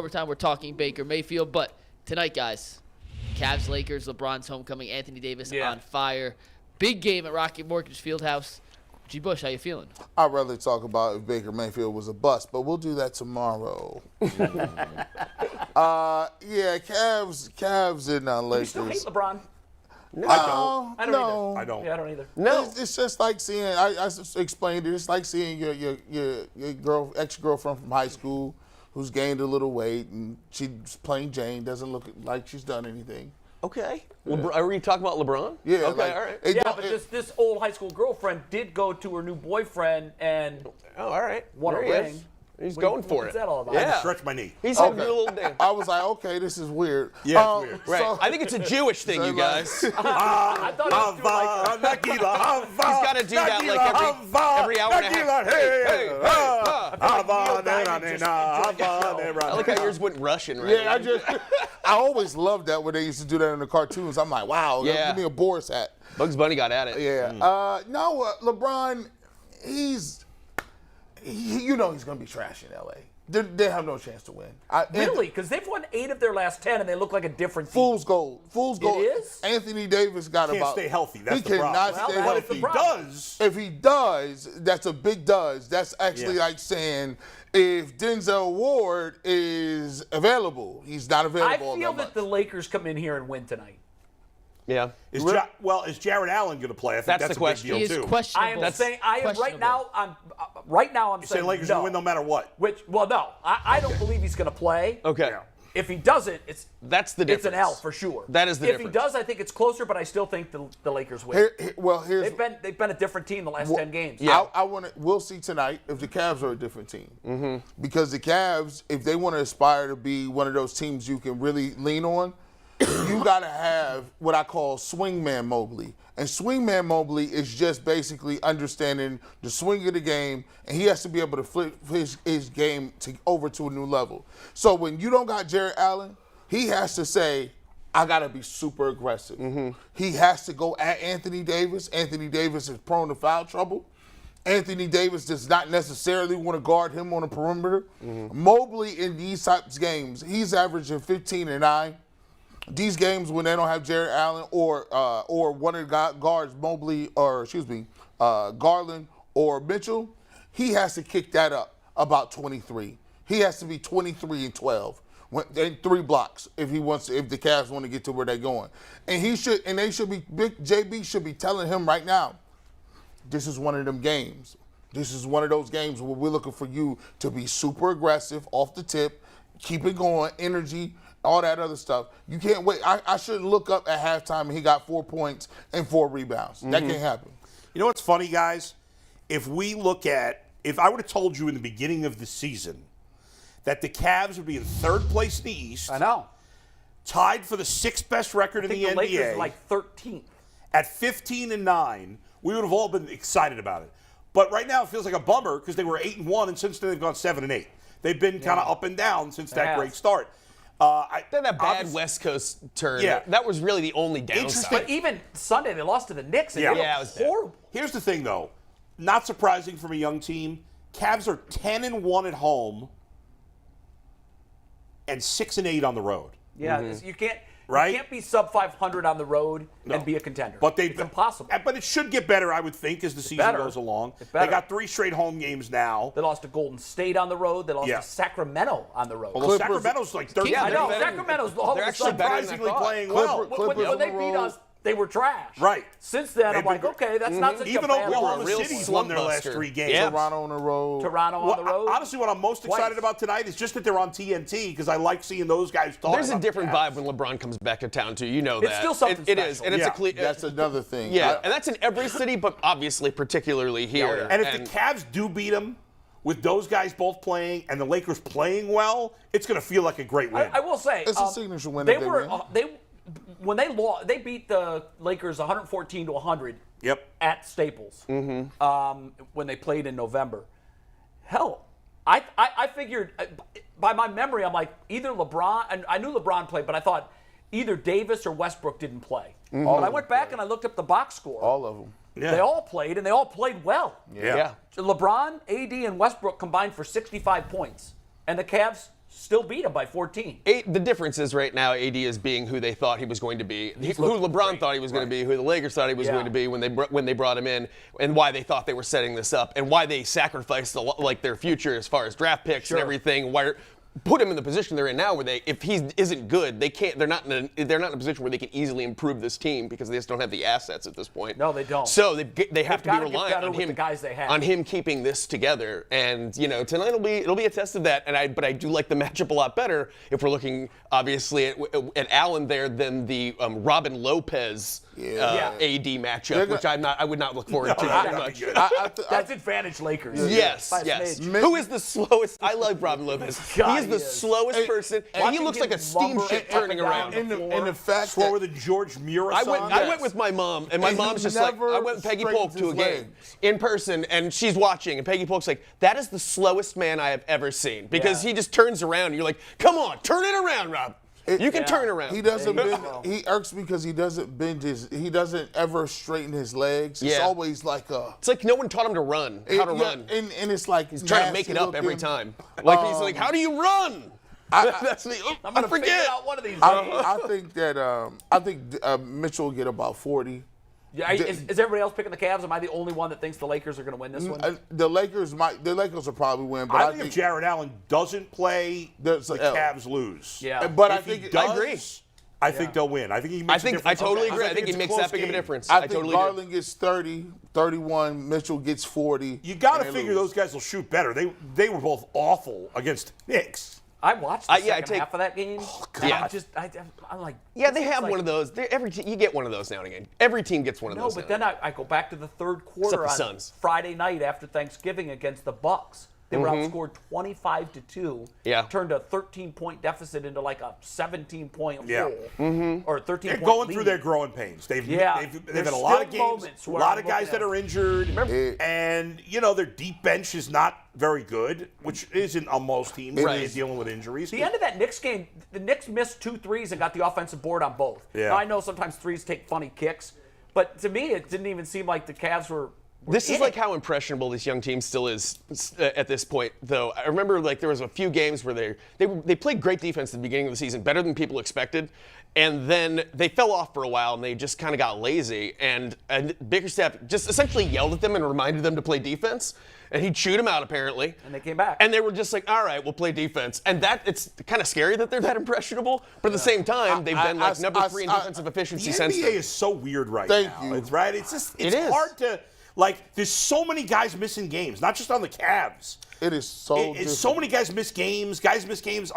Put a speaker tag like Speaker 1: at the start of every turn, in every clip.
Speaker 1: Overtime, we're talking Baker Mayfield, but tonight, guys, Cavs, Lakers, LeBron's homecoming, Anthony Davis on fire. Big game at Rocket Mortgage FieldHouse. G. Bush, how you feeling?
Speaker 2: I'd rather talk about if Baker Mayfield was a bust, but we'll do that tomorrow. Cavs and Lakers.
Speaker 3: You still hate LeBron?
Speaker 2: No,
Speaker 3: I don't either.
Speaker 4: I don't.
Speaker 3: Yeah, I don't either.
Speaker 2: No, it's just like seeing. I explained it. It's like seeing your ex-girlfriend from high school who's gained a little weight and she's playing Jane, doesn't look like she's done anything.
Speaker 4: Okay. Are we talking about LeBron?
Speaker 2: Yeah.
Speaker 4: Okay, all right.
Speaker 3: But this old high school girlfriend did go to her new boyfriend and
Speaker 4: all right.
Speaker 3: won a ring.
Speaker 4: He's going for it.
Speaker 3: What's that all about?
Speaker 4: Yeah.
Speaker 5: I had to stretch my knee.
Speaker 4: He's having a little dance.
Speaker 2: I was like, okay, this is weird.
Speaker 5: Yeah, it's weird.
Speaker 4: Right.
Speaker 2: So,
Speaker 4: I think it's a Jewish thing, you guys. He's
Speaker 3: I thought it was like
Speaker 4: got to do that like every hour and a half. I like how yours went Russian, right?
Speaker 2: Yeah, I always loved that when they used to do that in the cartoons. I'm like, wow, give me a Boris hat.
Speaker 4: Bugs Bunny got at it.
Speaker 2: Yeah. LeBron, he's going to be trash in L.A. They have no chance to win.
Speaker 3: Really? Because they've won 8 of their last 10, and they look like a different team.
Speaker 2: Fool's gold. Fool's gold.
Speaker 3: It is?
Speaker 2: Anthony Davis got
Speaker 5: Can't stay healthy. That's the problem.
Speaker 2: He cannot stay
Speaker 3: Well,
Speaker 2: healthy.
Speaker 5: If he does,
Speaker 2: That's a big does. That's actually like saying if Denzel Ward is available, he's not available.
Speaker 3: I feel that the Lakers come in here and win tonight.
Speaker 4: Yeah.
Speaker 5: is Jarrett Allen going to play? I think
Speaker 4: That's
Speaker 5: that's
Speaker 4: the
Speaker 5: a big
Speaker 4: question.
Speaker 5: deal
Speaker 1: He is
Speaker 5: too.
Speaker 1: questionable.
Speaker 3: Right now I'm
Speaker 5: You're
Speaker 3: saying
Speaker 5: saying Lakers
Speaker 3: no.
Speaker 5: going to win no matter what.
Speaker 3: I don't believe he's going to play.
Speaker 4: Okay.
Speaker 5: Yeah.
Speaker 3: If he doesn't,
Speaker 4: That's the difference.
Speaker 3: it's an L for sure.
Speaker 4: That is the
Speaker 3: if
Speaker 4: difference.
Speaker 3: he does, I think it's closer, but I still think the Lakers win. They've been a different team the last 10 games.
Speaker 4: Yeah.
Speaker 2: We'll see tonight if the Cavs are a different team. Mm-hmm. Because the Cavs, if they want to aspire to be one of those teams you can really lean on, you got to have what I call swingman Mobley. And swingman Mobley is just basically understanding the swing of the game, and he has to be able to flip his game over to a new level. So when you don't got Jarrett Allen, he has to say, I got to be super aggressive. Mm-hmm. He has to go at Anthony Davis. Anthony Davis is prone to foul trouble. Anthony Davis does not necessarily want to guard him on the perimeter. Mm-hmm. Mobley in these types of games, he's averaging 15 and 9. These games when they don't have Jarrett Allen or one of the guards, Garland or Mitchell, he has to kick that up about 23. He has to be 23 and 12 and 3 blocks if the Cavs want to get to where they're going. And JB should be telling him right now, this is one of them games. This is one of those games where we're looking for you to be super aggressive off the tip, keep it going, energy, all that other stuff. You can't wait. I shouldn't look up at halftime and he got 4 points and 4 rebounds. Mm-hmm. That can't happen.
Speaker 5: You know what's funny, guys? If I would have told you in the beginning of the season that the Cavs would be in 3rd place in the East.
Speaker 3: I know.
Speaker 5: Tied for the 6th best record in the NBA.
Speaker 3: The Lakers are like 13th.
Speaker 5: At 15 and 9, we would have all been excited about it. But right now it feels like a bummer because they were 8 and 1, and since then they've gone 7 and 8. They've been kind of up and down since that great start.
Speaker 4: Then that bad West Coast turn. Yeah. That was really the only downside.
Speaker 3: But even Sunday, they lost to the Knicks. And it was horrible.
Speaker 5: Here's the thing, though. Not surprising from a young team. Cavs are 10 and 1 at home and 6 and 8 on the road.
Speaker 3: Yeah, you can't be sub 500 on the road and be a contender.
Speaker 5: But
Speaker 3: it's impossible.
Speaker 5: But it should get better, I would think, as the season goes along. They got 3 straight home games now.
Speaker 3: They lost to Golden State on the road. They lost to Sacramento on the road.
Speaker 5: Well, Sacramento's like 13.
Speaker 3: Yeah, I know. Sacramento's all
Speaker 4: they're
Speaker 3: of a
Speaker 4: actually
Speaker 3: sudden
Speaker 5: surprisingly playing well.
Speaker 3: When they beat us, they were trash.
Speaker 5: Right.
Speaker 3: Since then, I'm like, okay, that's not such a bad
Speaker 5: Even
Speaker 3: loss.
Speaker 5: Oklahoma City's won their last 3 games.
Speaker 4: Yeah.
Speaker 2: Toronto on the road.
Speaker 5: Honestly, what I'm most excited about tonight is just that they're on TNT because I like seeing those guys talk.
Speaker 4: There's a different vibe when LeBron comes back to town, too. You know that.
Speaker 3: It's still something
Speaker 4: It
Speaker 3: special.
Speaker 4: is. And it's
Speaker 2: that's another thing.
Speaker 4: Yeah, and that's in every city, but obviously particularly here.
Speaker 5: And if the Cavs do beat them, with those guys both playing and the Lakers playing well, it's going to feel like a great win.
Speaker 3: I will say.
Speaker 2: It's a signature win.
Speaker 3: When they lost, they beat the Lakers 114 to 100.
Speaker 5: Yep.
Speaker 3: At Staples. When they played in November. Hell, I figured by my memory, I'm like either LeBron, and I knew LeBron played, but I thought either Davis or Westbrook didn't play. But I went back and I looked up the box score.
Speaker 2: All of them.
Speaker 5: Yeah.
Speaker 3: They all played, and they all played well.
Speaker 5: Yeah.
Speaker 3: LeBron, AD, and Westbrook combined for 65 points, and the Cavs still beat them by 14.
Speaker 4: The difference is right now AD is being who they thought he was going to be, who LeBron thought he was going to be, who the Lakers thought he was going to be when they brought him in, and why they thought they were setting this up, and why they sacrificed their future as far as draft picks and everything. Put him in the position they're in now, where if he isn't good, they can't. They're not in a position where they can easily improve this team because they just don't have the assets at this point.
Speaker 3: No, they don't.
Speaker 4: So they have to be reliant on him.
Speaker 3: The guys they have.
Speaker 4: On him keeping this together, and tonight it'll be a test of that. But I do like the matchup a lot better if we're looking obviously at Allen there than the Robin Lopez AD matchup, which I would not look forward to too much.
Speaker 3: That's advantage Lakers.
Speaker 4: Yes. Who is the slowest? I love Robin Lopez. He is the slowest person, and he looks like a steamship turning around.
Speaker 2: And the fact
Speaker 5: slower than George Murison.
Speaker 4: I went with my mom, and my mom's just like, I went with Peggy Polk to a game in person, and she's watching, and Peggy Polk's like, that is the slowest man I have ever seen, because he just turns around, and you're like, come on, turn it around, Rob. You can turn around.
Speaker 2: He doesn't bend. He irks me because he doesn't bend he doesn't ever straighten his legs. It's always like
Speaker 4: it's like no one taught him to run, how to run.
Speaker 2: And it's like
Speaker 4: he's trying to make it up every time. Like he's like, how do you run?
Speaker 3: I'm gonna figure out one of these days.
Speaker 2: I think Mitchell will get about 40.
Speaker 3: Yeah, is everybody else picking the Cavs? Am I the only one that thinks the Lakers are going to win this one?
Speaker 2: The Lakers will probably win. But
Speaker 5: I think if Jarrett Allen doesn't play, the Cavs lose.
Speaker 3: Yeah,
Speaker 2: but
Speaker 5: if he does, I agree. I think they'll win. I think he makes a difference.
Speaker 4: I totally agree. I think he makes that big of a difference.
Speaker 2: I think Garland gets 30, 31. Mitchell gets 40.
Speaker 5: You got to figure those guys will shoot better. They were both awful against Knicks.
Speaker 3: I watched the second half of that game.
Speaker 2: Oh, God.
Speaker 3: I'm like,
Speaker 4: they have one of those. You get one of those now and again. Every team gets one of those.
Speaker 3: No, but then I go back to the third quarter on Friday night after Thanksgiving against the Bucks. They were outscored 25-2.
Speaker 4: Yeah.
Speaker 3: Turned a 13-point deficit into like a 17-point hole. Or a 13-point
Speaker 5: They're going
Speaker 3: lead.
Speaker 5: through their growing pains. They've had a lot of games, a lot of guys that are injured. And, their deep bench is not very good, which isn't on most teams dealing with injuries.
Speaker 3: The end of that Knicks game, the Knicks missed 2 threes and got the offensive board on both.
Speaker 5: Yeah.
Speaker 3: Now, I know sometimes threes take funny kicks, but to me, it didn't even seem like the Cavs were
Speaker 4: This is like how impressionable this young team still is at this point, though. I remember there was a few games where they played great defense at the beginning of the season, better than people expected, and then they fell off for a while and they just kind of got lazy. And Bickerstaff just essentially yelled at them and reminded them to play defense, and he'd shoot them out apparently.
Speaker 3: And they came back.
Speaker 4: And they were just like, all right, we'll play defense. And it's kind of scary that they're that impressionable, but at the same time, they've been number 3 in defensive efficiency since.
Speaker 5: The NBA is so weird right now.
Speaker 2: Thank you.
Speaker 5: It's right. It's hard to. There's so many guys missing games, not just on the Cavs.
Speaker 2: It is so
Speaker 5: It's so many guys miss games. Guys miss games.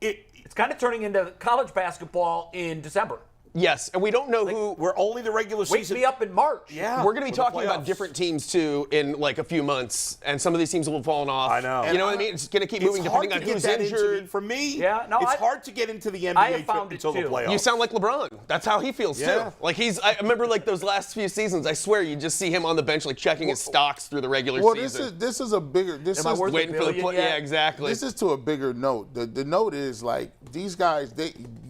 Speaker 3: It's kind of turning into college basketball in December.
Speaker 4: Yes, and we don't know who.
Speaker 5: We're only the regular season.
Speaker 3: Wake me up in March.
Speaker 5: Yeah,
Speaker 4: we're going to be talking about different teams too in like a few months, and some of these teams will have fallen off.
Speaker 5: I know.
Speaker 4: You know what I mean? It's going to keep moving depending on who's injured.
Speaker 5: For me,
Speaker 3: it's
Speaker 5: hard to get into the NBA until the playoffs.
Speaker 4: You sound like LeBron. That's how he feels too. Like I remember like those last few seasons. I swear you just see him on the bench like checking his stocks through the regular season.
Speaker 2: This is a bigger.
Speaker 3: Am I worth
Speaker 4: waiting for the play. Yeah, exactly.
Speaker 2: This is to a bigger note. The note is like these guys.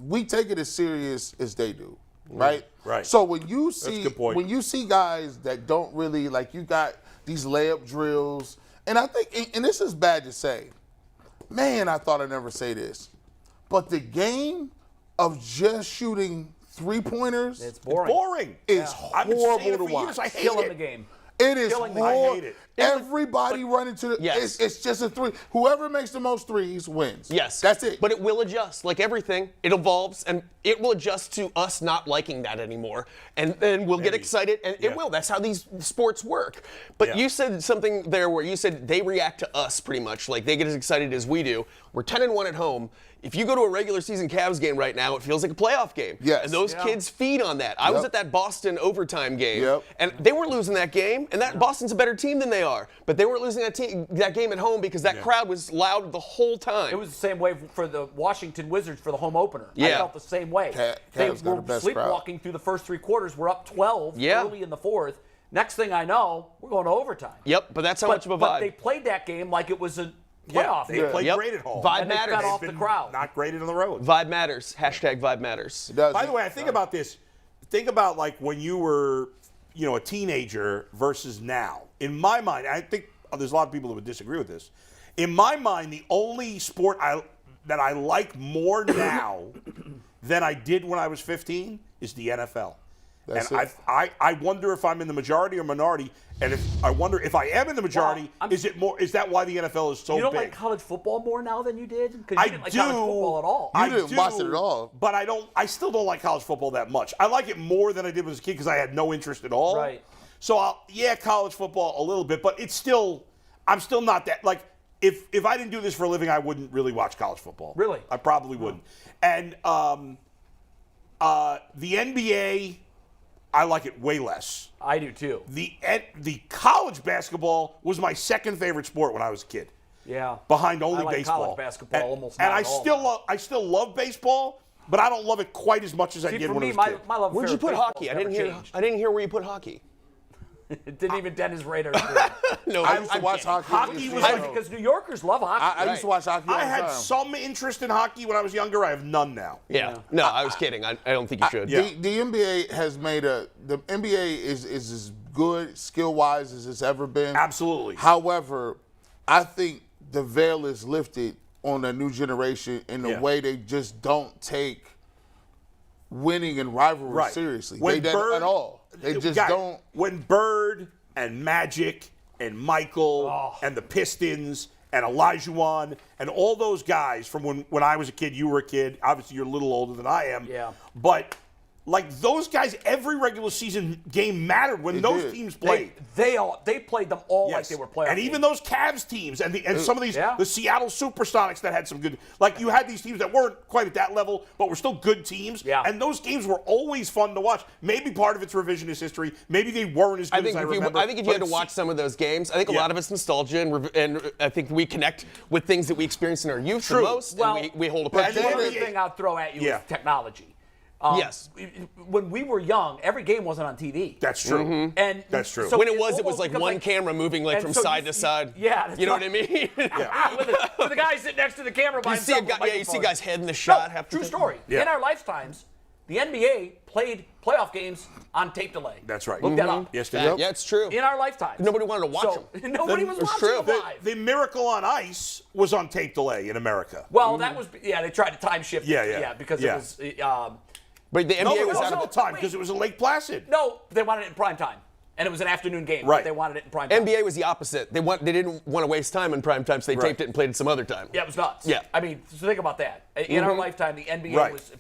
Speaker 2: We take it as serious as they do. Right?
Speaker 5: Right.
Speaker 2: So when you see guys that don't really you got these layup drills, and I think, and this is bad to say, man, I thought I'd never say this, but the game of just shooting 3-pointers,
Speaker 3: it's boring.
Speaker 2: It's horrible to watch.
Speaker 5: I hate
Speaker 3: Killing
Speaker 5: it.
Speaker 3: the game.
Speaker 2: It is horrible.
Speaker 5: I hate it.
Speaker 2: Everybody running to the.
Speaker 4: Yes.
Speaker 2: It's just a 3. Whoever makes the most threes wins.
Speaker 4: Yes.
Speaker 2: That's it.
Speaker 4: But it will adjust. Like everything, it evolves, and it will adjust to us not liking that anymore. And then we'll get excited, and it will. That's how these sports work. But you said something there where you said they react to us pretty much. Like they get as excited as we do. We're 10-1 at home. If you go to a regular season Cavs game right now, it feels like a playoff game.
Speaker 2: Yes.
Speaker 4: And those kids feed on that. I was at that Boston overtime game, and they weren't losing that game, and that Boston's a better team than they are. But they weren't losing that game at home because that crowd was loud the whole time.
Speaker 3: It was the same way for the Washington Wizards for the home opener. I felt the same way. They were sleepwalking through the first 3 quarters. We're up 12 early in the 4th. Next thing I know, we're going to overtime.
Speaker 4: Yep, but that's how much of a vibe.
Speaker 3: But they played that game like it was a playoff.
Speaker 5: They played great at home.
Speaker 4: Vibe matters.
Speaker 3: They fed off the crowd.
Speaker 5: Not great on the road.
Speaker 4: Vibe matters. Hashtag vibe matters.
Speaker 5: By the way, I think about this. Think about when you were, a teenager versus now. In my mind, I think there's a lot of people that would disagree with this. In my mind, the only sport that I like more now than I did when I was 15 is the NFL.
Speaker 2: That's
Speaker 5: and
Speaker 2: it.
Speaker 5: I wonder if I'm in the majority or minority, and I wonder if I am in the majority, is that why the NFL is so big?
Speaker 3: You don't like college football more now than you did? Because
Speaker 5: I
Speaker 3: you didn't like
Speaker 5: do.
Speaker 3: college football at all.
Speaker 2: You didn't watch it at all.
Speaker 5: But I still don't like college football that much. I like it more than I did as a kid because I had no interest at all.
Speaker 3: Right.
Speaker 5: So college football a little bit, but I'm still not that like. If I didn't do this for a living, I wouldn't really watch college football.
Speaker 3: Really?
Speaker 5: I probably wouldn't. And the NBA, I like it way less.
Speaker 3: I do too.
Speaker 5: The college basketball was my second favorite sport when I was a kid.
Speaker 3: Yeah.
Speaker 5: Behind only
Speaker 3: I like
Speaker 5: baseball.
Speaker 3: college basketball almost
Speaker 5: and
Speaker 3: not
Speaker 5: I
Speaker 3: at all
Speaker 5: still
Speaker 3: now.
Speaker 5: I still love baseball, but I don't love it quite as much as I
Speaker 3: See,
Speaker 5: did
Speaker 3: for
Speaker 5: when
Speaker 3: me,
Speaker 5: I was a kid.
Speaker 3: my love
Speaker 4: Where'd you
Speaker 3: affair
Speaker 4: put
Speaker 3: with
Speaker 4: hockey?
Speaker 3: baseball's never changed.
Speaker 4: I didn't hear where you put hockey.
Speaker 3: It didn't even dent his radar.
Speaker 4: No,
Speaker 2: I used to watch hockey.
Speaker 5: Hockey was
Speaker 3: because New Yorkers love hockey.
Speaker 2: I used to watch hockey all
Speaker 5: I
Speaker 2: the
Speaker 5: had
Speaker 2: time.
Speaker 5: some interest in hockey when I was younger. I have none now.
Speaker 4: Yeah. No, I was kidding. I don't think you should.
Speaker 5: Yeah.
Speaker 2: The NBA has made the NBA is as good skill-wise as it's ever been.
Speaker 5: Absolutely.
Speaker 2: However, I think the veil is lifted on a new generation in the
Speaker 5: Yeah.
Speaker 2: way they just don't take winning and rivalry seriously.
Speaker 5: When
Speaker 2: They don't at all. They just don't.
Speaker 5: When Bird and Magic and Michael and the Pistons and Olajuwon and all those guys from when I was a kid, you were a kid. Obviously, you're a little older than I am.
Speaker 3: Yeah.
Speaker 5: But like those guys, every regular season game mattered when those
Speaker 2: did.
Speaker 5: teams played.
Speaker 3: They played them all like
Speaker 5: Yes.
Speaker 3: they were playoff
Speaker 5: and even
Speaker 3: games.
Speaker 5: those Cavs teams and some of these
Speaker 3: Yeah.
Speaker 5: the Seattle Supersonics that had some good, like you had these teams that weren't quite at that level but were still good teams.
Speaker 3: Yeah.
Speaker 5: And those games were always fun to watch. Maybe part of it's revisionist history. Maybe they weren't as good
Speaker 4: I think
Speaker 5: as I
Speaker 4: if
Speaker 5: remember.
Speaker 4: you had to watch some of those games, I think a lot of it's nostalgia, and I think we connect with things that we experienced in our youth the most,
Speaker 3: Well,
Speaker 4: and we hold a
Speaker 5: but
Speaker 4: picture.
Speaker 5: then-
Speaker 3: One other thing I'd throw at you
Speaker 5: Yeah.
Speaker 3: is technology.
Speaker 4: Yes.
Speaker 3: When we were young, every game wasn't on TV.
Speaker 5: That's true.
Speaker 3: And
Speaker 5: That's true.
Speaker 3: so
Speaker 4: when it was
Speaker 3: almost
Speaker 4: like
Speaker 3: becomes
Speaker 4: one camera moving like
Speaker 3: and
Speaker 4: from
Speaker 3: so
Speaker 4: side
Speaker 3: you-
Speaker 4: to side.
Speaker 3: Yeah, that's
Speaker 4: You know
Speaker 3: right.
Speaker 4: what I mean?
Speaker 3: with the guy sitting next to the camera by
Speaker 4: You see
Speaker 3: himself.
Speaker 4: a guy, you see a guy's head in the shot. half the
Speaker 3: True
Speaker 4: time.
Speaker 3: story.
Speaker 5: Yeah.
Speaker 3: In our lifetimes, the NBA played playoff games on tape delay.
Speaker 5: That's right.
Speaker 3: Look that up.
Speaker 5: Yes, they
Speaker 2: Yep.
Speaker 5: did.
Speaker 4: Yeah, it's true.
Speaker 3: In our lifetimes.
Speaker 4: Nobody wanted to watch them.
Speaker 3: Nobody was
Speaker 4: It's
Speaker 3: watching
Speaker 4: true.
Speaker 3: them live.
Speaker 5: The Miracle on Ice was on tape delay in America.
Speaker 3: Well, that was they tried to time shift.
Speaker 5: Yeah.
Speaker 3: because
Speaker 5: Yeah.
Speaker 3: it was.
Speaker 4: But the
Speaker 5: No,
Speaker 4: NBA
Speaker 5: it
Speaker 4: was
Speaker 5: wasn't
Speaker 4: out
Speaker 5: at
Speaker 4: of
Speaker 5: the time
Speaker 3: wait.
Speaker 5: because it was in Lake Placid.
Speaker 3: No, they wanted it in prime time, and it was an afternoon game.
Speaker 5: Right.
Speaker 3: They wanted it in prime time.
Speaker 4: NBA was the opposite. They didn't want to waste time in prime time, so they
Speaker 5: Right.
Speaker 4: taped it and played it some other time.
Speaker 3: Yeah, it was nuts.
Speaker 4: Yeah.
Speaker 3: I mean, so think about that. In our lifetime, the NBA
Speaker 5: Right.
Speaker 3: was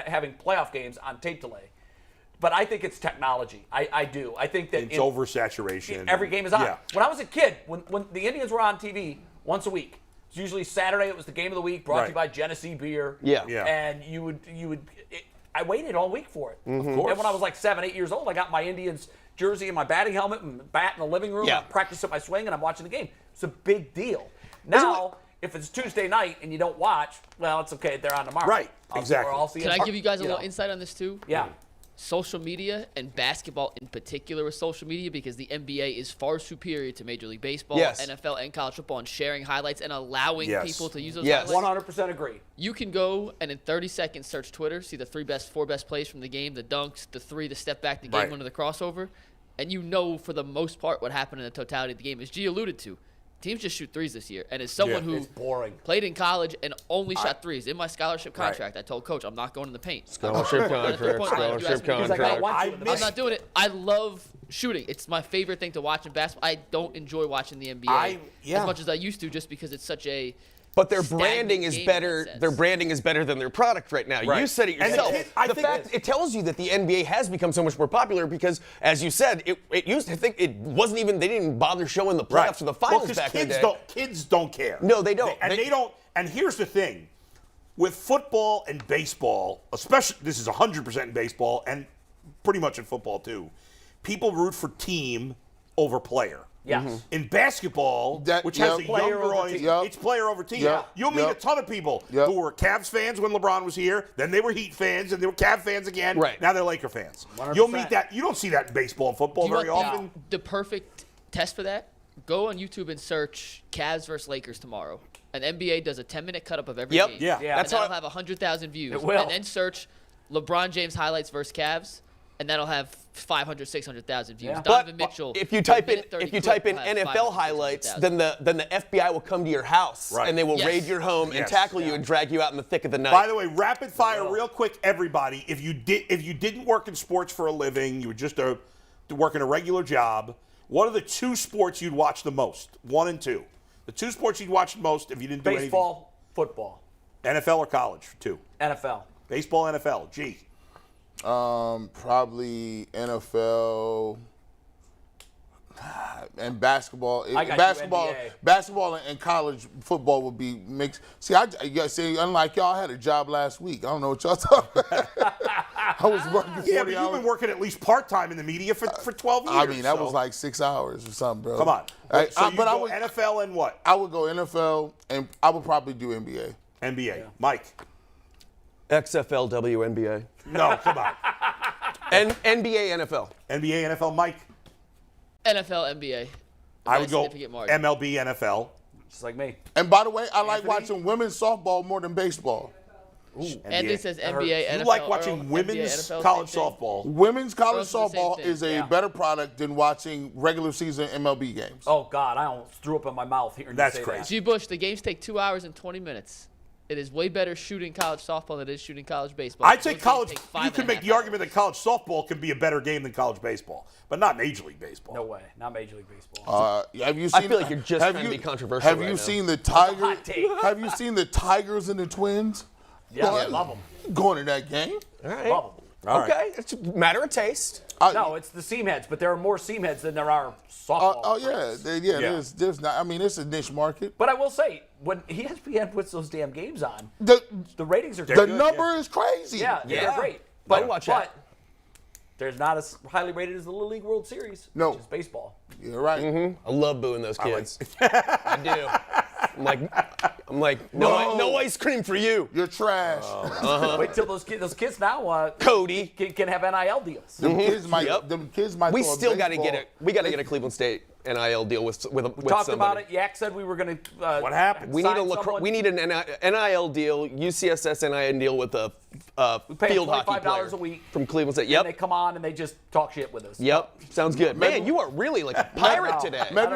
Speaker 3: having playoff games on tape delay. But I think it's technology. I do. I think that
Speaker 5: It's oversaturation.
Speaker 3: every game is on.
Speaker 5: Yeah.
Speaker 3: When I was a kid, when the Indians were on TV once a week, it's usually Saturday. It was the game of the week, brought to you
Speaker 5: Right.
Speaker 3: by Genesee Beer.
Speaker 4: Yeah.
Speaker 5: Yeah.
Speaker 3: And I waited all week for it. Of
Speaker 5: course.
Speaker 3: And when I was like 7, 8 years old, I got my Indians jersey and my batting helmet and bat in the living room.
Speaker 4: Yeah.
Speaker 3: I practiced at my swing, and I'm watching the game. It's a big deal. Now, if it's Tuesday night and you don't watch, well, it's okay. They're on tomorrow.
Speaker 5: Right.
Speaker 3: I'll
Speaker 5: Exactly.
Speaker 3: I'll see
Speaker 1: Can
Speaker 3: it
Speaker 1: I give you guys a
Speaker 3: know.
Speaker 1: little insight on this too?
Speaker 3: Yeah.
Speaker 1: Social media and basketball in particular with social media, because the NBA is far superior to Major League Baseball,
Speaker 4: Yes.
Speaker 1: NFL, and college football in sharing highlights and allowing
Speaker 5: Yes.
Speaker 1: people to use those
Speaker 4: Yes.
Speaker 1: highlights.
Speaker 3: 100% agree.
Speaker 1: You can go and in 30 seconds search Twitter, see the 4 best plays from the game, the dunks, the step back, the game
Speaker 5: Right.
Speaker 1: winner, the crossover, and you know for the most part what happened in the totality of the game. As G alluded to, teams just shoot threes this year. And as someone
Speaker 5: Yeah.
Speaker 1: who
Speaker 3: It's boring.
Speaker 1: played in college and only shot threes, in my scholarship contract, I told Coach, I'm not going in the paint.
Speaker 4: Scholarship
Speaker 1: I'm not going to the
Speaker 4: contract,
Speaker 1: point line. You ask me to do
Speaker 3: He's like,
Speaker 1: that.
Speaker 3: I want you in the
Speaker 5: I
Speaker 1: I'm
Speaker 3: paint.
Speaker 1: not doing it. I love shooting. It's my favorite thing to watch in basketball. I don't enjoy watching the NBA
Speaker 5: yeah.
Speaker 1: as much as I used to, just because it's such a
Speaker 4: But their
Speaker 1: stagnant
Speaker 4: branding is
Speaker 1: game in
Speaker 4: better.
Speaker 1: that sense.
Speaker 4: Their branding is better than their product right now.
Speaker 5: Right.
Speaker 4: You said it
Speaker 5: And
Speaker 4: yourself.
Speaker 5: I
Speaker 4: The
Speaker 5: think
Speaker 4: fact it tells you that the NBA has become so much more popular because, as you said, it used to think it wasn't even. They didn't even bother showing the playoffs or the finals
Speaker 5: 'cause
Speaker 4: back in the
Speaker 5: kids
Speaker 4: day.
Speaker 5: kids don't care.
Speaker 4: No, they don't.
Speaker 5: They don't. And here's the thing. With football and baseball, especially, this is 100% in baseball and pretty much in football too, people root for team over player.
Speaker 3: Yes.
Speaker 5: In basketball,
Speaker 2: That-
Speaker 5: which has
Speaker 2: yep.
Speaker 5: a
Speaker 3: Player
Speaker 5: younger
Speaker 3: over
Speaker 5: audience,
Speaker 2: team.
Speaker 5: it's player over team.
Speaker 2: Yep.
Speaker 5: You'll meet
Speaker 2: Yep.
Speaker 5: a ton of people
Speaker 2: Yep.
Speaker 5: who were Cavs fans when LeBron was here, then they were Heat fans, and they were Cavs fans again.
Speaker 4: Right.
Speaker 5: Now they're Laker fans.
Speaker 3: 100%.
Speaker 5: You'll meet that. You don't see that in baseball and football
Speaker 1: Do you
Speaker 5: very
Speaker 1: want
Speaker 5: often.
Speaker 1: the perfect test for that? Go on YouTube and search Cavs versus Lakers tomorrow. And NBA does a 10-minute cut-up of every
Speaker 4: Yep.
Speaker 1: game.
Speaker 5: Yeah.
Speaker 3: Yeah.
Speaker 1: And
Speaker 4: That's how
Speaker 1: that'll have 100,000 views.
Speaker 3: It will.
Speaker 1: And then search LeBron James highlights versus Cavs. and that'll have 500, 600,000 views.
Speaker 3: Yeah.
Speaker 1: Donovan
Speaker 4: But
Speaker 1: Mitchell.
Speaker 4: if you type in
Speaker 1: minute 30 clip will have
Speaker 4: NFL
Speaker 1: 500,
Speaker 4: highlights,
Speaker 1: 600,000.
Speaker 4: then the FBI will come to your house
Speaker 5: Right.
Speaker 4: and they will
Speaker 1: Yes.
Speaker 4: raid your home and
Speaker 5: Yes.
Speaker 4: tackle you and drag you out in the thick of the night.
Speaker 5: By the way, rapid fire, real quick, everybody. If you didn't work in sports for a living, you were just working a regular job. What are the 2 sports you'd watch the most? 1 and 2. The 2 sports you'd watch the most if you didn't do anything.
Speaker 3: Baseball, football,
Speaker 5: NFL or college? 2.
Speaker 3: NFL.
Speaker 5: Baseball, NFL. G.
Speaker 2: Probably NFL and basketball.
Speaker 3: I got you, NBA.
Speaker 2: Basketball and college football would be mixed. See, unlike y'all, I had a job last week. I don't know what y'all talking about. I was working 40
Speaker 5: Yeah, but you've
Speaker 2: hours.
Speaker 5: been working at least part-time in the media for 12 years.
Speaker 2: I mean, that
Speaker 5: so-
Speaker 2: was like 6 hours or something, bro.
Speaker 5: Come on. So you
Speaker 2: but
Speaker 5: go NFL and what?
Speaker 2: I would go NFL, and I would probably do NBA.
Speaker 5: NBA. Mike.
Speaker 4: XFL, WNBA.
Speaker 5: No, come on.
Speaker 4: And NBA, NFL.
Speaker 5: NBA, NFL. Mike.
Speaker 1: NFL, NBA.
Speaker 5: I would go
Speaker 1: Significant margin.
Speaker 5: MLB, NFL.
Speaker 3: Just like me.
Speaker 2: And by the way, I like
Speaker 5: Anthony?
Speaker 2: watching women's softball more than baseball.
Speaker 1: Anthony says NBA, NFL.
Speaker 5: You like
Speaker 1: Earl,
Speaker 5: watching
Speaker 1: NBA,
Speaker 5: women's
Speaker 1: NFL,
Speaker 5: college
Speaker 1: same thing.
Speaker 5: softball.
Speaker 2: Women's college
Speaker 1: Those are the same
Speaker 2: softball
Speaker 1: thing.
Speaker 2: is a
Speaker 3: Yeah.
Speaker 2: better product than watching regular season MLB games.
Speaker 3: Oh, God, I almost threw up in my mouth hearing
Speaker 5: That's
Speaker 3: you say
Speaker 5: crazy.
Speaker 3: that.
Speaker 1: G. Bush, the games take 2 hours and 20 minutes. It is way better shooting college softball than it is shooting college baseball.
Speaker 5: I'd
Speaker 1: Those
Speaker 5: say
Speaker 1: games
Speaker 5: college.
Speaker 1: take
Speaker 5: You
Speaker 1: 5
Speaker 5: can
Speaker 1: and a
Speaker 5: make
Speaker 1: half
Speaker 5: the argument
Speaker 1: hours.
Speaker 5: that college softball can be a better game than college baseball, but not Major League Baseball.
Speaker 3: No way. Not Major League Baseball.
Speaker 2: Have you seen?
Speaker 4: I feel like you're just
Speaker 2: have
Speaker 4: trying to
Speaker 2: you-
Speaker 4: be controversial
Speaker 2: Have
Speaker 4: right
Speaker 2: you
Speaker 4: now.
Speaker 2: seen the
Speaker 3: a
Speaker 2: Tigers?
Speaker 3: hot take.
Speaker 2: Have you seen the Tigers and the Twins?
Speaker 3: Yeah, I
Speaker 2: Going-
Speaker 3: love them.
Speaker 2: Going to that game?
Speaker 4: All right.
Speaker 3: Love them.
Speaker 5: All right.
Speaker 4: Okay. It's a matter of taste.
Speaker 3: No, it's the seam heads, but there are more seam heads than there are softball.
Speaker 2: Yeah,
Speaker 3: fans.
Speaker 5: Yeah.
Speaker 2: There's not. I mean, it's a niche market.
Speaker 3: But I will say, when ESPN puts those damn games on,
Speaker 2: The
Speaker 3: the ratings are
Speaker 2: the
Speaker 3: good.
Speaker 2: number is crazy.
Speaker 3: Yeah,
Speaker 4: Yeah.
Speaker 3: they're great.
Speaker 4: I'd
Speaker 3: But
Speaker 4: watch that.
Speaker 3: there's not as highly rated as the Little League World Series,
Speaker 2: No.
Speaker 3: which is baseball.
Speaker 2: You're right.
Speaker 4: I love booing those kids. I do. I'm like, no ice cream for you,
Speaker 2: You're trash.
Speaker 3: Wait till those kids now
Speaker 4: Cody.
Speaker 3: can have NIL deals.
Speaker 2: Them kids might.
Speaker 4: Yep.
Speaker 2: Them kids might.
Speaker 4: We
Speaker 2: throw a
Speaker 4: still got to
Speaker 2: baseball.
Speaker 4: get it. We got to get a Cleveland State NIL deal with
Speaker 3: Talked
Speaker 4: somebody.
Speaker 3: about it. Yak said we were going to.
Speaker 5: What happened?
Speaker 4: We need
Speaker 3: We
Speaker 4: need an NIL deal, UCSS NIL deal with a
Speaker 3: pay
Speaker 4: field
Speaker 3: $25
Speaker 4: hockey player
Speaker 3: a week.
Speaker 4: from Cleveland State.
Speaker 3: And
Speaker 4: Yep.
Speaker 3: they come on and they just talk shit with us.
Speaker 4: Yep. Sounds good. Man,
Speaker 2: Maybe-
Speaker 4: you are really like a pirate
Speaker 3: No.
Speaker 4: today.
Speaker 2: Maybe